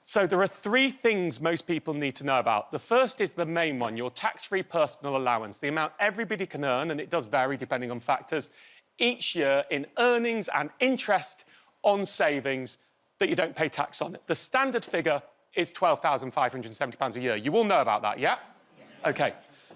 So there are three things most people need to know about. The first is the main one, your tax-free personal allowance, the amount everybody can earn, and it does vary depending on factors, each year in earnings and interest on savings that you don't pay tax on. The standard figure is £12,570 a year. You all know about that, yeah? OK.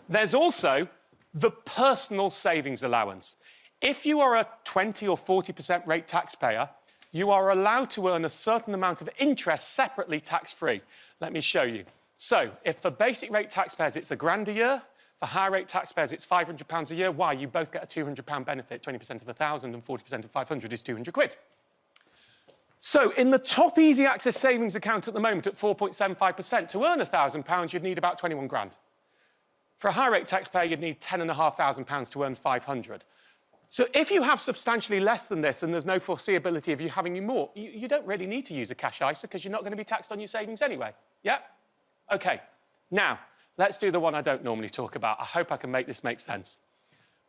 There's also the personal savings allowance. If you are a 20 or 40% rate taxpayer, you are allowed to earn a certain amount of interest separately tax-free. Let me show you. So, if for basic rate taxpayers it's £1,000 a year, for high rate taxpayers it's £500 a year, why? You both get a £200 benefit, 20% of 1,000 and 40% of 500 is 200 quid. So, in the top easy access savings account at the moment at 4.75%, to earn £1,000 you'd need about 21 grand. For a high rate taxpayer you'd need £10,500 to earn 500. So if you have substantially less than this and there's no foreseeability of you having more, you don't really need to use a cash ISA because you're not going to be taxed on your savings anyway. Yeah? OK. Now, let's do the one I don't normally talk about. I hope I can make this make sense.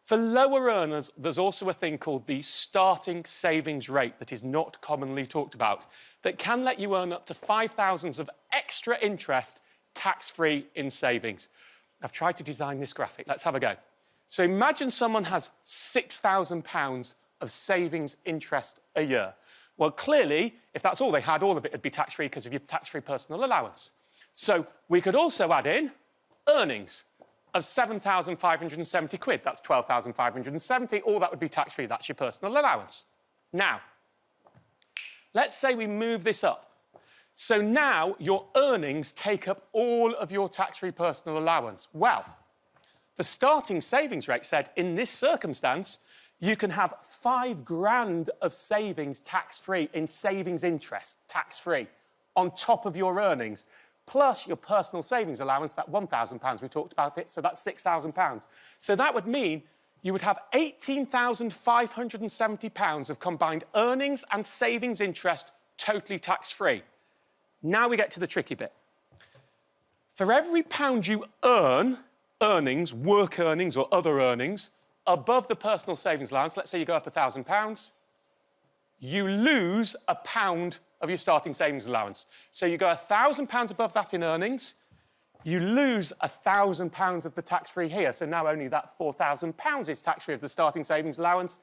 For lower earners, there's also a thing called the starting savings rate that is not commonly talked about, that can let you earn up to £5,000 of extra interest tax-free in savings. I've tried to design this graphic. Let's have a go. So imagine someone has £6,000 of savings interest a year. Well, clearly, if that's all they had, all of it would be tax-free because of your tax-free personal allowance. So we could also add in earnings of 7,570 quid. That's 12,570. All that would be tax-free. That's your personal allowance. Now, let's say we move this up. So now your earnings take up all of your tax-free personal allowance. Well, the starting savings rate said, in this circumstance, you can have £5,000 of savings tax-free in savings interest, tax-free, on top of your earnings, plus your personal savings allowance, that £1,000 we talked about it, so that's £6,000. So that would mean you would have £18,570 of combined earnings and savings interest totally tax-free. Now we get to the tricky bit. For every pound you earn, earnings, work earnings or other earnings, above the personal savings allowance, let's say you go up £1,000, you lose £1 of your starting savings allowance. So you go £1,000 above that in earnings, you lose £1,000 of the tax-free here. So now only that £4,000 is tax-free of the starting savings allowance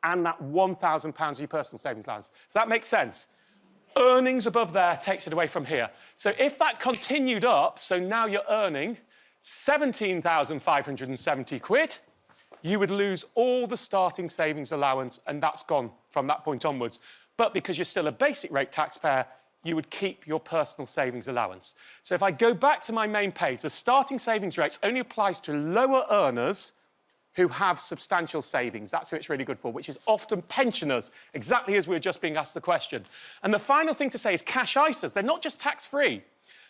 and that £1,000 of your personal savings allowance. Does that make sense? Earnings above there takes it away from here. So if that continued up, so now you're earning 17,570 quid, you would lose all the starting savings allowance, and that's gone from that point onwards. But because you're still a basic rate taxpayer, you would keep your personal savings allowance. So if I go back to my main page, the starting savings rate only applies to lower earners who have substantial savings. That's who it's really good for, which is often pensioners, exactly as we were just being asked the question. And the final thing to say is cash ISAs, they're not just tax-free.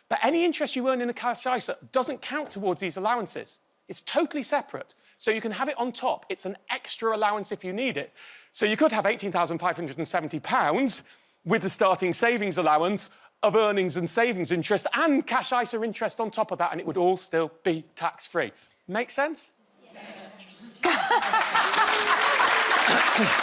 But any interest you earn in a cash ISA doesn't count towards these allowances. It's totally separate. So you can have it on top. It's an extra allowance if you need it. So you could have £18,570 with the starting savings allowance of earnings and savings interest and cash ISA interest on top of that, and it would all still be tax-free. Make sense? Yes.